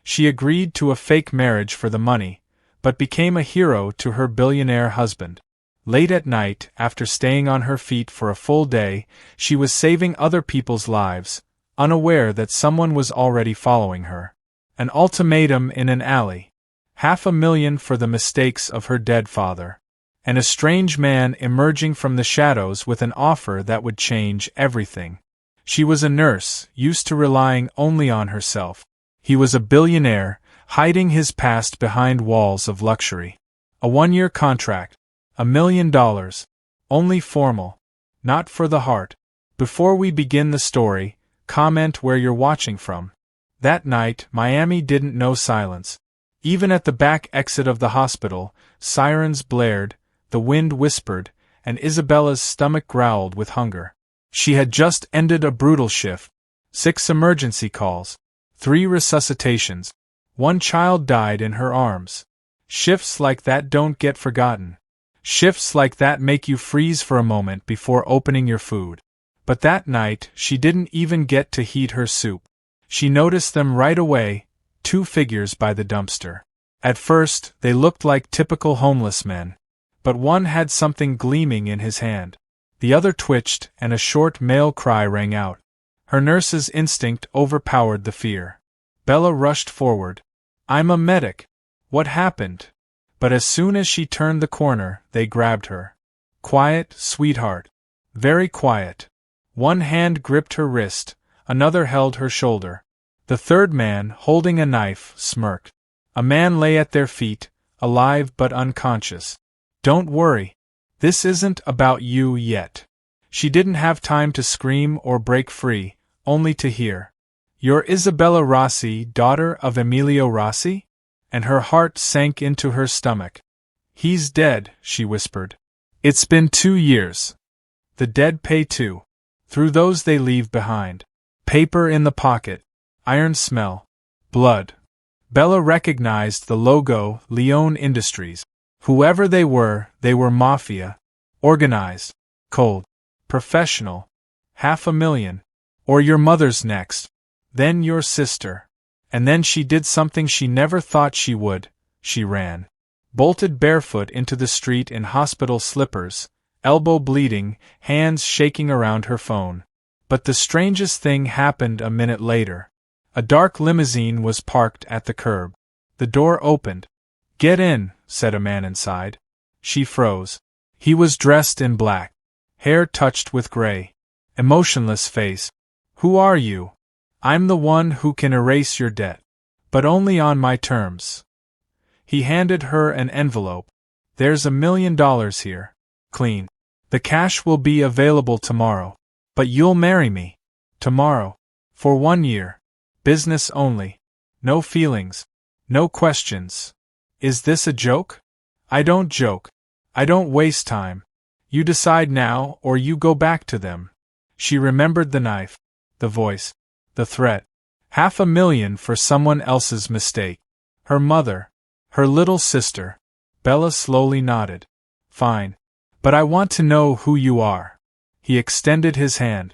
She agreed to a fake marriage for the money, but became a hero to her billionaire husband. Late at night, after staying on her feet for a full day, she was saving other people's lives, unaware that someone was already following her. An ultimatum in an alley. $500,000 for the mistakes of her dead father. And a strange man emerging from the shadows with an offer that would change everything. She was a nurse, used to relying only on herself. He was a billionaire, hiding his past behind walls of luxury. A 1-year contract. $1 million. Only formal. Not for the heart. Before we begin the story, comment where you're watching from. That night, Miami didn't know silence. Even at the back exit of the hospital, sirens blared, the wind whispered, and Isabella's stomach growled with hunger. She had just ended a brutal shift. 6 emergency calls. 3 resuscitations. 1 child died in her arms. Shifts like that don't get forgotten. Shifts like that make you freeze for a moment before opening your food. But that night, she didn't even get to heat her soup. She noticed them right away, 2 figures by the dumpster. At first, they looked like typical homeless men. But one had something gleaming in his hand. The other twitched, and a short male cry rang out. Her nurse's instinct overpowered the fear. Bella rushed forward. "I'm a medic. What happened?" But as soon as she turned the corner, they grabbed her. "Quiet, sweetheart. Very quiet." One hand gripped her wrist, another held her shoulder. The third man, holding a knife, smirked. A man lay at their feet, alive but unconscious. "Don't worry. This isn't about you yet." She didn't have time to scream or break free, only to hear, "You're Isabella Rossi, daughter of Emilio Rossi?" And her heart sank into her stomach. "He's dead," she whispered. "It's been 2 years. The dead pay too. Through those they leave behind. Paper in the pocket. Iron smell. Blood." Bella recognized the logo, Leone Industries. Whoever they were mafia. Organized. Cold. Professional. $500,000. Or your mother's next. Then your sister. And then she did something she never thought she would. She ran. Bolted barefoot into the street in hospital slippers, elbow bleeding, hands shaking around her phone. But the strangest thing happened a minute later. A dark limousine was parked at the curb. The door opened. "Get in," said a man inside. She froze. He was dressed in black. Hair touched with gray. Emotionless face. "Who are you?" "I'm the one who can erase your debt. But only on my terms." He handed her an envelope. "There's $1 million here. Clean. The cash will be available tomorrow. But you'll marry me. Tomorrow. For 1 year. Business only. No feelings. No questions. Is this a joke?" "I don't joke. I don't waste time. You decide now or you go back to them." She remembered the knife. The voice. The threat. $500,000 for someone else's mistake. Her mother. Her little sister. Bella slowly nodded. "Fine. But I want to know who you are." He extended his hand.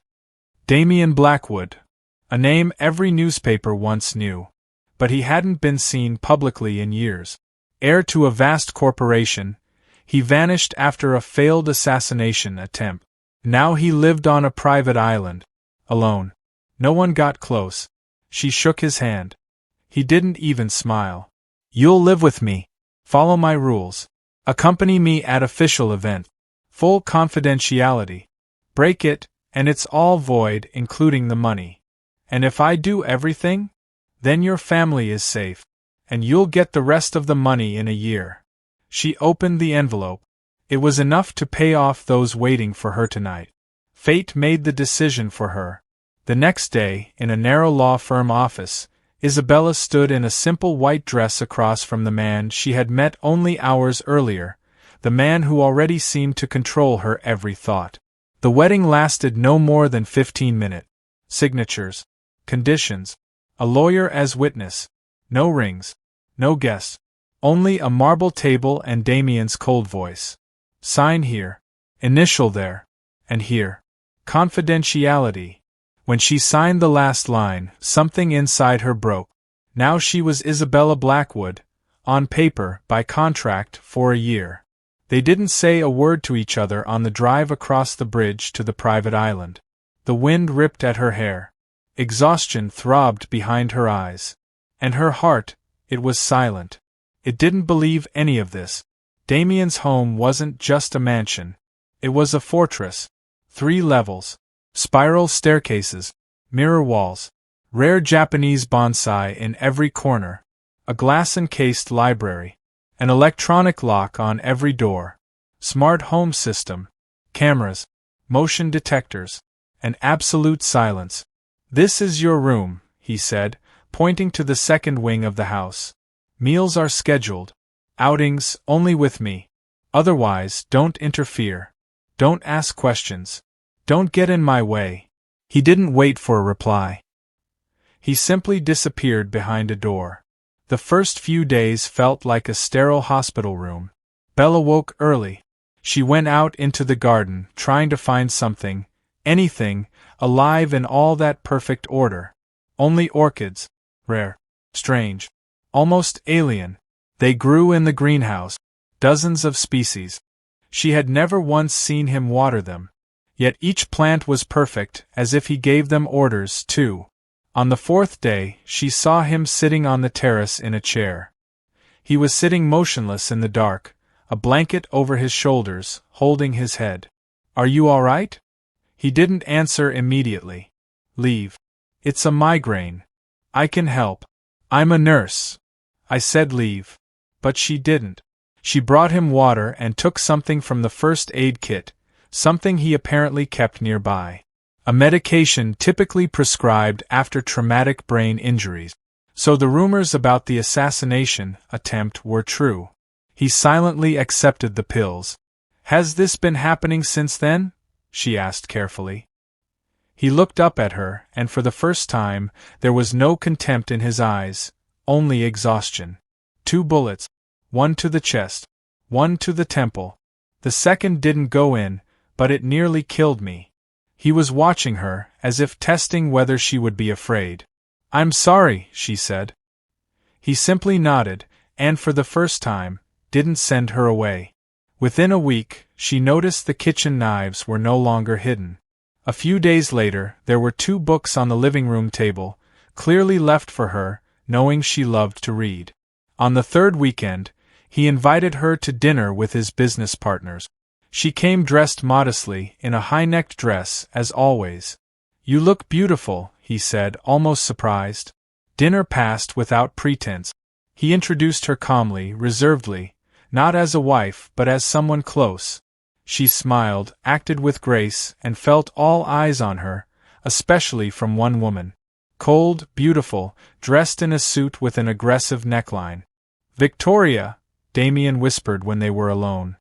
Damian Blackwood. A name every newspaper once knew. But he hadn't been seen publicly in years. Heir to a vast corporation, he vanished after a failed assassination attempt. Now he lived on a private island. Alone. No one got close. She shook his hand. He didn't even smile. "You'll live with me. Follow my rules. Accompany me at official event. Full confidentiality. Break it, and it's all void, including the money. And if I do everything, then your family is safe. And you'll get the rest of the money in a year." She opened the envelope. It was enough to pay off those waiting for her tonight. Fate made the decision for her. The next day, in a narrow law firm office, Isabella stood in a simple white dress across from the man she had met only hours earlier, the man who already seemed to control her every thought. The wedding lasted no more than 15 minutes. Signatures. Conditions. A lawyer as witness. No rings. No guests. Only a marble table and Damian's cold voice. "Sign here. Initial there. And here." Confidentiality. When she signed the last line, something inside her broke. Now she was Isabella Blackwood, on paper, by contract, for a year. They didn't say a word to each other on the drive across the bridge to the private island. The wind ripped at her hair. Exhaustion throbbed behind her eyes. And her heart, it was silent. It didn't believe any of this. Damien's home wasn't just a mansion. It was a fortress. 3 levels. Spiral staircases. Mirror walls. Rare Japanese bonsai in every corner. A glass-encased library. An electronic lock on every door. Smart home system. Cameras. Motion detectors. And absolute silence. "This is your room," he said, pointing to the second wing of the house. "Meals are scheduled. Outings only with me. Otherwise, don't interfere. Don't ask questions. Don't get in my way." He didn't wait for a reply. He simply disappeared behind a door. The first few days felt like a sterile hospital room. Bella woke early. She went out into the garden, trying to find something, anything, alive in all that perfect order. Only orchids. Rare. Strange. Almost alien. They grew in the greenhouse. Dozens of species. She had never once seen him water them. Yet each plant was perfect, as if he gave them orders, too. On the 4th day, she saw him sitting on the terrace in a chair. He was sitting motionless in the dark, a blanket over his shoulders, holding his head. "Are you all right?" He didn't answer immediately. "Leave. It's a migraine. I can help. I'm a nurse." I said leave. But she didn't. She brought him water and took something from the first aid kit, something he apparently kept nearby. A medication typically prescribed after traumatic brain injuries. So the rumors about the assassination attempt were true. He silently accepted the pills. "Has this been happening since then?" she asked carefully. He looked up at her, and for the first time, there was no contempt in his eyes, only exhaustion. 2 bullets. 1 to the chest. 1 to the temple. The second didn't go in, but it nearly killed me. He was watching her, as if testing whether she would be afraid. "I'm sorry," she said. He simply nodded, and for the first time, didn't send her away. Within a week, she noticed the kitchen knives were no longer hidden. A few days later, there were 2 books on the living room table, clearly left for her, knowing she loved to read. On the 3rd weekend, he invited her to dinner with his business partners. She came dressed modestly, in a high-necked dress, as always. "You look beautiful," he said, almost surprised. Dinner passed without pretense. He introduced her calmly, reservedly, not as a wife but as someone close. She smiled, acted with grace, and felt all eyes on her, especially from one woman. Cold, beautiful, dressed in a suit with an aggressive neckline. "Victoria," Damien whispered when they were alone.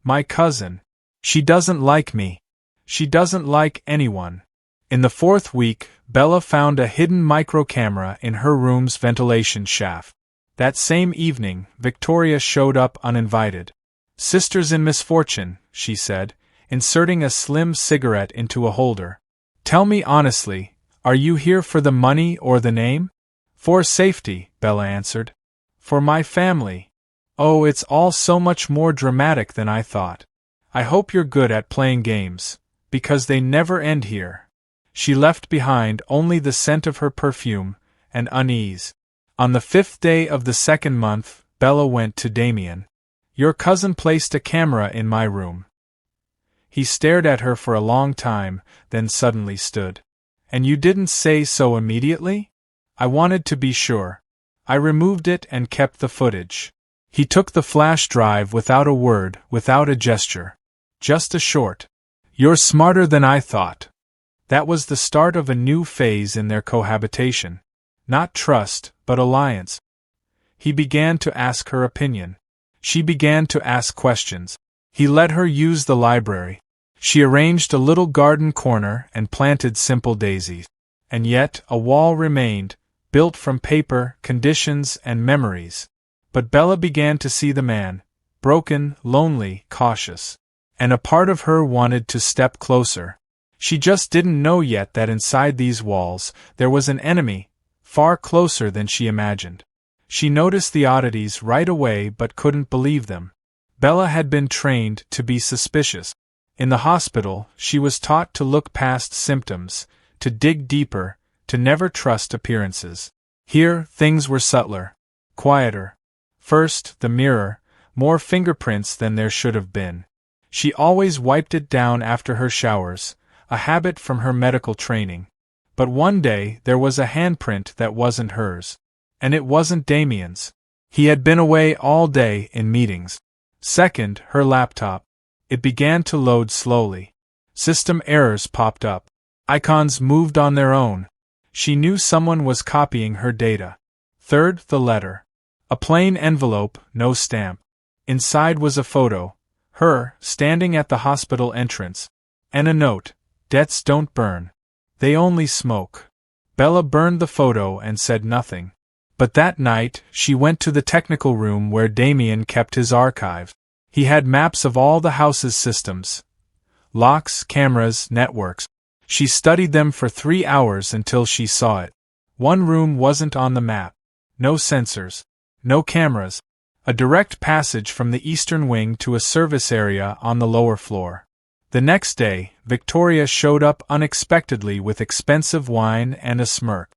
"My cousin. She doesn't like me. She doesn't like anyone." In the 4th week, Bella found a hidden micro-camera in her room's ventilation shaft. That same evening, Victoria showed up uninvited. "Sisters in misfortune," she said, inserting a slim cigarette into a holder. "Tell me honestly, are you here for the money or the name?" "For safety," Bella answered. "For my family." "Oh, it's all so much more dramatic than I thought. I hope you're good at playing games, because they never end here." She left behind only the scent of her perfume, and unease. On the 5th day of the 2nd month, Bella went to Damien. "Your cousin placed a camera in my room." He stared at her for a long time, then suddenly stood. "And you didn't say so immediately?" "I wanted to be sure. I removed it and kept the footage." He took the flash drive without a word, without a gesture. Just a short, "You're smarter than I thought." That was the start of a new phase in their cohabitation. Not trust, but alliance. He began to ask her opinion. She began to ask questions. He let her use the library. She arranged a little garden corner and planted simple daisies. And yet, a wall remained, built from paper, conditions, and memories. But Bella began to see the man, broken, lonely, cautious. And a part of her wanted to step closer. She just didn't know yet that inside these walls, there was an enemy, far closer than she imagined. She noticed the oddities right away but couldn't believe them. Bella had been trained to be suspicious. In the hospital, she was taught to look past symptoms, to dig deeper, to never trust appearances. Here, things were subtler, quieter. First, the mirror, more fingerprints than there should have been. She always wiped it down after her showers, a habit from her medical training. But one day there was a handprint that wasn't hers. And it wasn't Damien's. He had been away all day in meetings. Second, her laptop. It began to load slowly. System errors popped up. Icons moved on their own. She knew someone was copying her data. Third, the letter. A plain envelope, no stamp. Inside was a photo. Her, standing at the hospital entrance. And a note. Debts don't burn. They only smoke. Bella burned the photo and said nothing. But that night, she went to the technical room where Damien kept his archive. He had maps of all the house's systems. Locks, cameras, networks. She studied them for 3 hours until she saw it. One room wasn't on the map. No sensors. No cameras. A direct passage from the eastern wing to a service area on the lower floor. The next day, Victoria showed up unexpectedly with expensive wine and a smirk.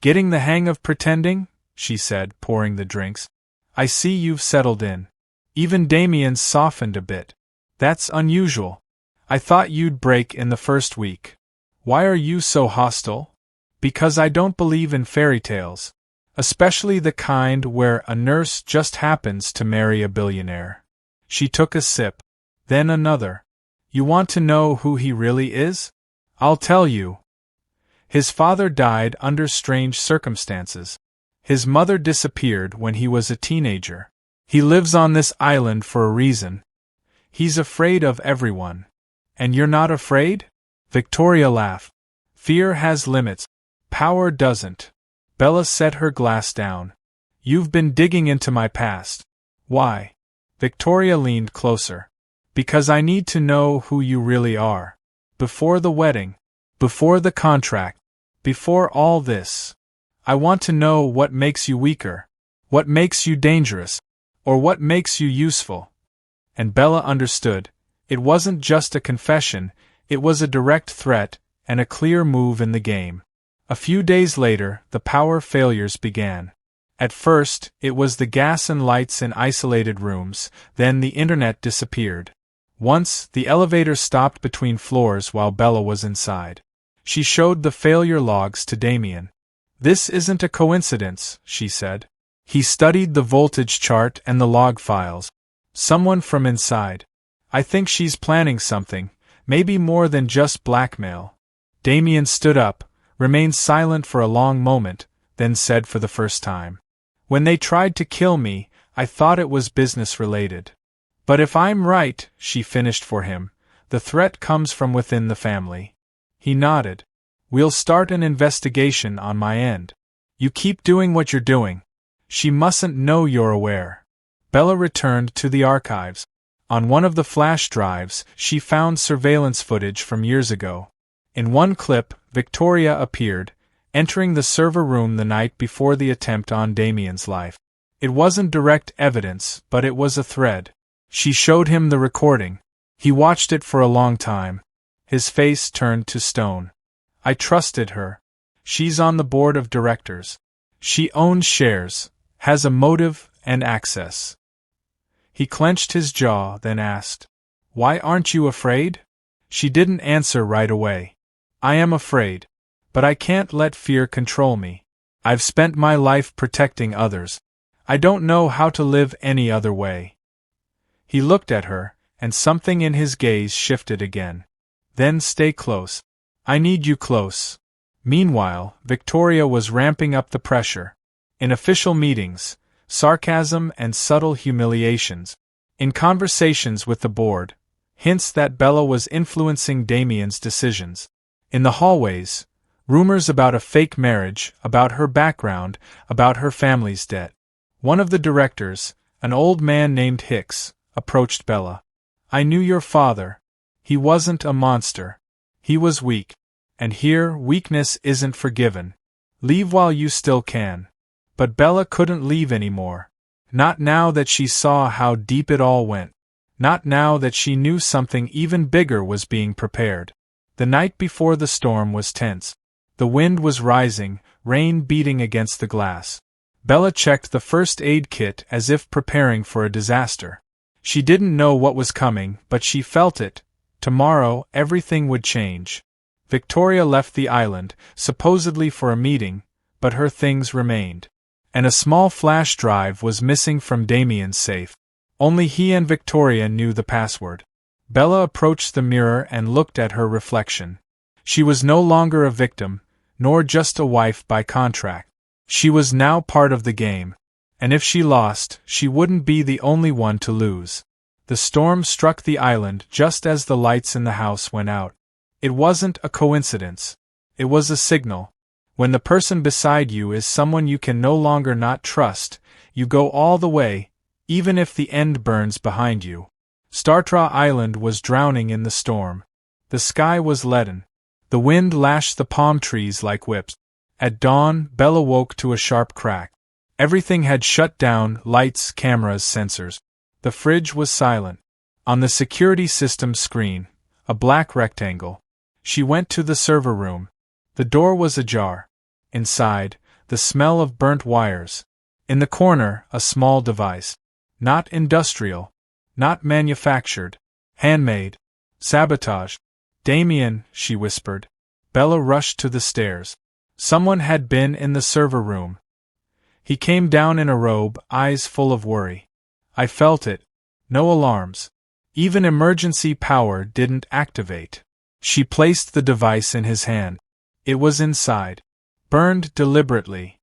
"Getting the hang of pretending?" she said, pouring the drinks. "I see you've settled in." Even Damien softened a bit. "That's unusual. I thought you'd break in the first week." "Why are you so hostile?" "Because I don't believe in fairy tales. Especially the kind where a nurse just happens to marry a billionaire." She took a sip. Then another. "You want to know who he really is? I'll tell you. His father died under strange circumstances. His mother disappeared when he was a teenager. He lives on this island for a reason. He's afraid of everyone. And you're not afraid?" Victoria laughed. "Fear has limits. Power doesn't." Bella set her glass down. "You've been digging into my past." "Why?" Victoria leaned closer. "Because I need to know who you really are. Before the wedding. Before the contract. Before all this. I want to know what makes you weaker. What makes you dangerous. Or what makes you useful." And Bella understood. It wasn't just a confession, it was a direct threat, and a clear move in the game. A few days later, the power failures began. At first, it was the gas and lights in isolated rooms, then the internet disappeared. Once, the elevator stopped between floors while Bella was inside. She showed the failure logs to Damien. "This isn't a coincidence," she said. He studied the voltage chart and the log files. "Someone from inside. I think she's planning something, maybe more than just blackmail." Damien stood up, remained silent for a long moment, then said for the first time, "When they tried to kill me, I thought it was business-related. But if I'm right," she finished for him, "the threat comes from within the family." He nodded. "We'll start an investigation on my end. You keep doing what you're doing. She mustn't know you're aware." Bella returned to the archives. On one of the flash drives, she found surveillance footage from years ago. In one clip, Victoria appeared, entering the server room the night before the attempt on Damien's life. It wasn't direct evidence, but it was a thread. She showed him the recording. He watched it for a long time. His face turned to stone. "I trusted her. She's on the board of directors. She owns shares, has a motive and access." He clenched his jaw, then asked, "Why aren't you afraid?" She didn't answer right away. "I am afraid. But I can't let fear control me. I've spent my life protecting others. I don't know how to live any other way." He looked at her, and something in his gaze shifted again. "Then stay close. I need you close." Meanwhile, Victoria was ramping up the pressure. In official meetings, sarcasm and subtle humiliations. In conversations with the board, hints that Bella was influencing Damien's decisions. In the hallways, rumors about a fake marriage, about her background, about her family's debt. One of the directors, an old man named Hicks, approached Bella. "I knew your father. He wasn't a monster. He was weak. And here, weakness isn't forgiven." Leave while you still can. But Bella couldn't leave anymore. Not now that she saw how deep it all went. Not now that she knew something even bigger was being prepared. The night before the storm was tense. The wind was rising, rain beating against the glass. Bella checked the first aid kit as if preparing for a disaster. She didn't know what was coming, but she felt it. Tomorrow, everything would change. Victoria left the island, supposedly for a meeting, but her things remained. And a small flash drive was missing from Damien's safe. Only he and Victoria knew the password. Bella approached the mirror and looked at her reflection. She was no longer a victim, nor just a wife by contract. She was now part of the game. And if she lost, she wouldn't be the only one to lose. The storm struck the island just as the lights in the house went out. It wasn't a coincidence. It was a signal. When the person beside you is someone you can no longer not trust, you go all the way, even if the end burns behind you. Startra Island was drowning in the storm. The sky was leaden. The wind lashed the palm trees like whips. At dawn, Bella woke to a sharp crack. Everything had shut down, lights, cameras, sensors. The fridge was silent. On the security system screen, a black rectangle. She went to the server room. The door was ajar. Inside, the smell of burnt wires. In the corner, a small device. Not industrial. Not manufactured. Handmade. Sabotage. Damien, she whispered. Bella rushed to the stairs. Someone had been in the server room. He came down in a robe, eyes full of worry. I felt it. No alarms. Even emergency power didn't activate. She placed the device in his hand. It was inside. Burned deliberately.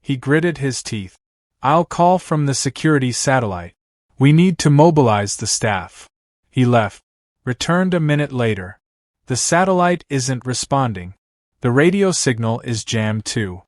He gritted his teeth. I'll call from the security satellite. We need to mobilize the staff. He left. Returned a minute later. The satellite isn't responding. The radio signal is jammed too.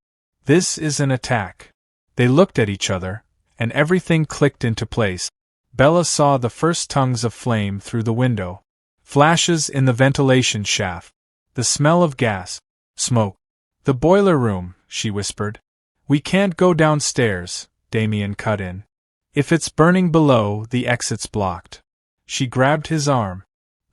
This is an attack. They looked at each other, and everything clicked into place. Bella saw the first tongues of flame through the window. Flashes in the ventilation shaft. The smell of gas. Smoke. The boiler room, she whispered. We can't go downstairs, Damien cut in. If it's burning below, the exit's blocked. She grabbed his arm.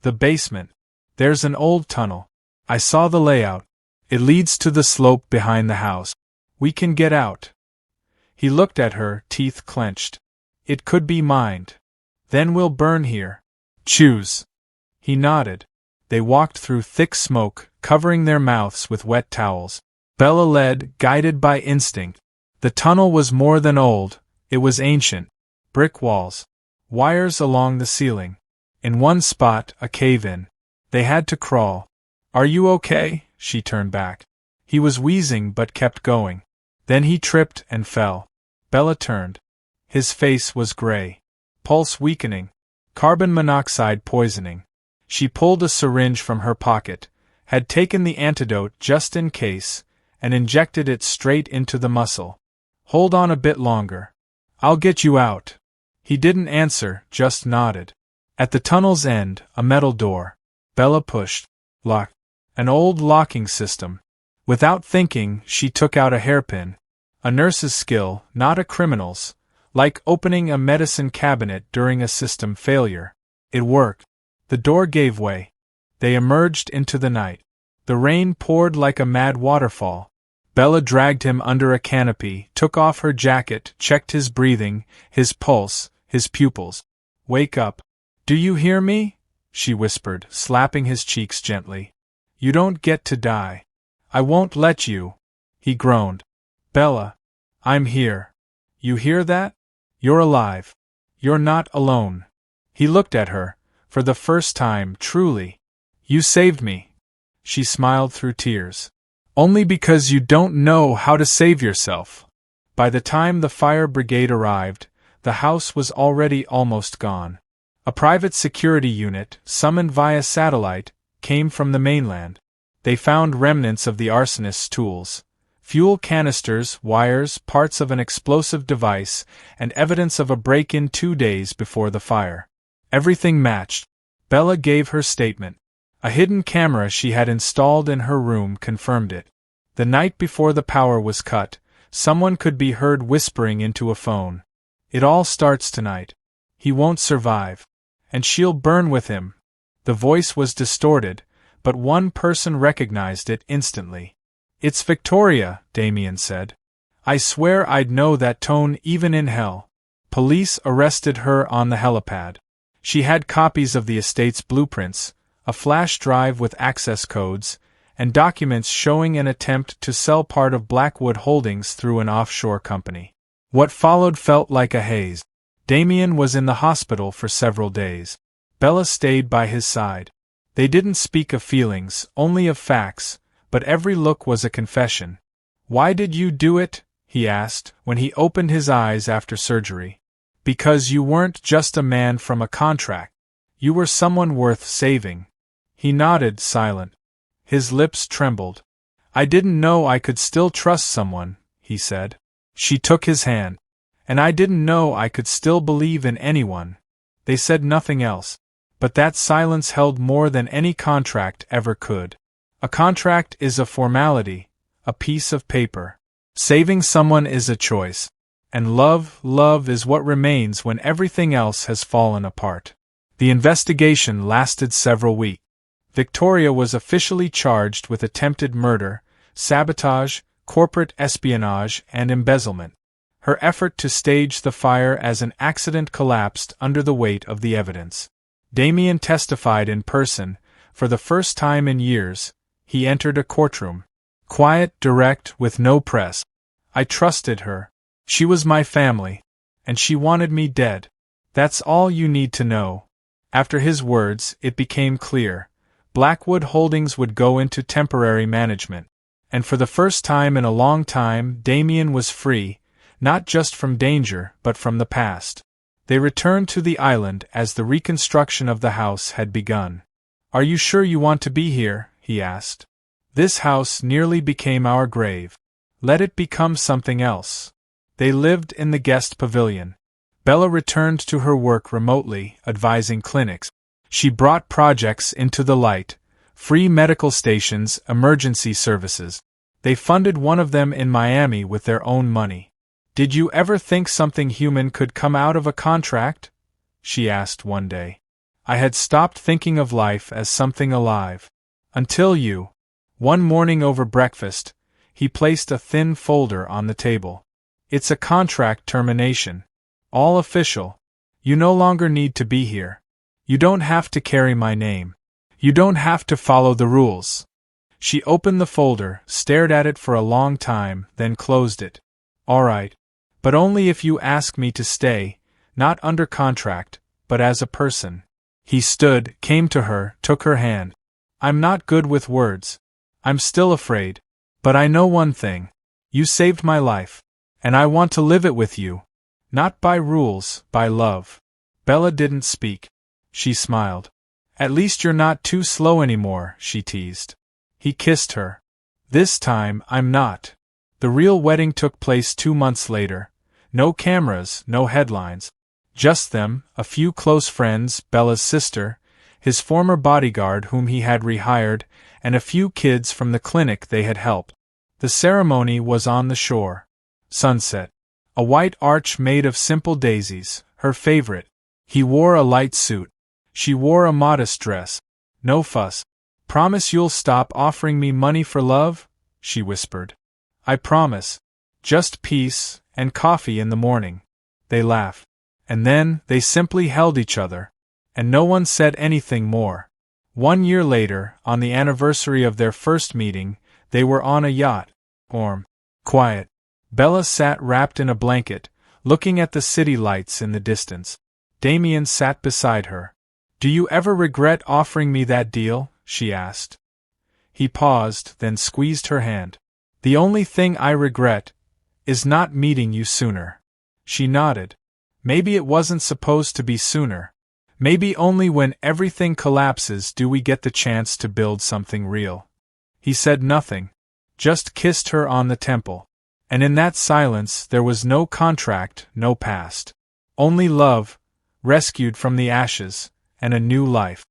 The basement. There's an old tunnel. I saw the layout. It leads to the slope behind the house. We can get out. He looked at her, teeth clenched. It could be mined. Then we'll burn here. Choose. He nodded. They walked through thick smoke, covering their mouths with wet towels. Bella led, guided by instinct. The tunnel was more than old, it was ancient. Brick walls. Wires along the ceiling. In one spot, a cave-in. They had to crawl. Are you okay? She turned back. He was wheezing but kept going. Then he tripped and fell. Bella turned. His face was gray. Pulse weakening. Carbon monoxide poisoning. She pulled a syringe from her pocket, had taken the antidote just in case, and injected it straight into the muscle. Hold on a bit longer. I'll get you out. He didn't answer, just nodded. At the tunnel's end, a metal door. Bella pushed. Locked. An old locking system. Without thinking, she took out a hairpin. A nurse's skill, not a criminal's. Like opening a medicine cabinet during a system failure. It worked. The door gave way. They emerged into the night. The rain poured like a mad waterfall. Bella dragged him under a canopy, took off her jacket, checked his breathing, his pulse, his pupils. Wake up. Do you hear me? She whispered, slapping his cheeks gently. You don't get to die. I won't let you. He groaned. Bella. I'm here. You hear that? You're alive. You're not alone. He looked at her. For the first time, truly. You saved me. She smiled through tears. Only because you don't know how to save yourself. By the time the fire brigade arrived, the house was already almost gone. A private security unit, summoned via satellite, came from the mainland. They found remnants of the arsonist's tools. Fuel canisters, wires, parts of an explosive device, and evidence of a break-in 2 days before the fire. Everything matched. Bella gave her statement. A hidden camera she had installed in her room confirmed it. The night before the power was cut, someone could be heard whispering into a phone. "It all starts tonight. He won't survive. And she'll burn with him." The voice was distorted, but one person recognized it instantly. "It's Victoria," Damien said. "I swear I'd know that tone even in hell." Police arrested her on the helipad. She had copies of the estate's blueprints, a flash drive with access codes, and documents showing an attempt to sell part of Blackwood Holdings through an offshore company. What followed felt like a haze. Damien was in the hospital for several days. Bella stayed by his side. They didn't speak of feelings, only of facts, but every look was a confession. "Why did you do it?" he asked, when he opened his eyes after surgery. "Because you weren't just a man from a contract. You were someone worth saving." He nodded, silent. His lips trembled. "I didn't know I could still trust someone," he said. She took his hand. "And I didn't know I could still believe in anyone." They said nothing else. But that silence held more than any contract ever could. A contract is a formality, a piece of paper. Saving someone is a choice. And love is what remains when everything else has fallen apart. The investigation lasted several weeks. Victoria was officially charged with attempted murder, sabotage, corporate espionage, and embezzlement. Her effort to stage the fire as an accident collapsed under the weight of the evidence. Damien testified in person. For the first time in years, he entered a courtroom. Quiet, direct, with no press. "I trusted her. She was my family. And she wanted me dead. That's all you need to know." After his words, it became clear. Blackwood Holdings would go into temporary management. And for the first time in a long time, Damien was free, not just from danger, but from the past. They returned to the island as the reconstruction of the house had begun. "Are you sure you want to be here?" he asked. "This house nearly became our grave. Let it become something else." They lived in the guest pavilion. Bella returned to her work remotely, advising clinics. She brought projects into the light: free medical stations, emergency services. They funded one of them in Miami with their own money. "Did you ever think something human could come out of a contract?" she asked one day. "I had stopped thinking of life as something alive. Until you." One morning over breakfast, he placed a thin folder on the table. "It's a contract termination. All official. You no longer need to be here. You don't have to carry my name. You don't have to follow the rules." She opened the folder, stared at it for a long time, then closed it. "All right. But only if you ask me to stay, not under contract, but as a person." He stood, came to her, took her hand. "I'm not good with words. I'm still afraid. But I know one thing. You saved my life. And I want to live it with you. Not by rules, by love." Bella didn't speak. She smiled. "At least you're not too slow anymore," she teased. He kissed her. "This time, I'm not." The real wedding took place 2 months later. No cameras, no headlines. Just them, a few close friends, Bella's sister, his former bodyguard whom he had rehired, and a few kids from the clinic they had helped. The ceremony was on the shore. Sunset. A white arch made of simple daisies, her favorite. He wore a light suit. She wore a modest dress. No fuss. "Promise you'll stop offering me money for love?" she whispered. "I promise. Just peace, and coffee in the morning." They laughed. And then, they simply held each other. And no one said anything more. 1 year later, on the anniversary of their first meeting, they were on a yacht. Warm. Quiet. Bella sat wrapped in a blanket, looking at the city lights in the distance. Damien sat beside her. "Do you ever regret offering me that deal?" she asked. He paused, then squeezed her hand. "The only thing I regret is not meeting you sooner." She nodded. Maybe it wasn't supposed to be sooner. Maybe only when everything collapses do we get the chance to build something real. He said nothing, just kissed her on the temple. And in that silence there was no contract, no past. Only love, rescued from the ashes, and a new life.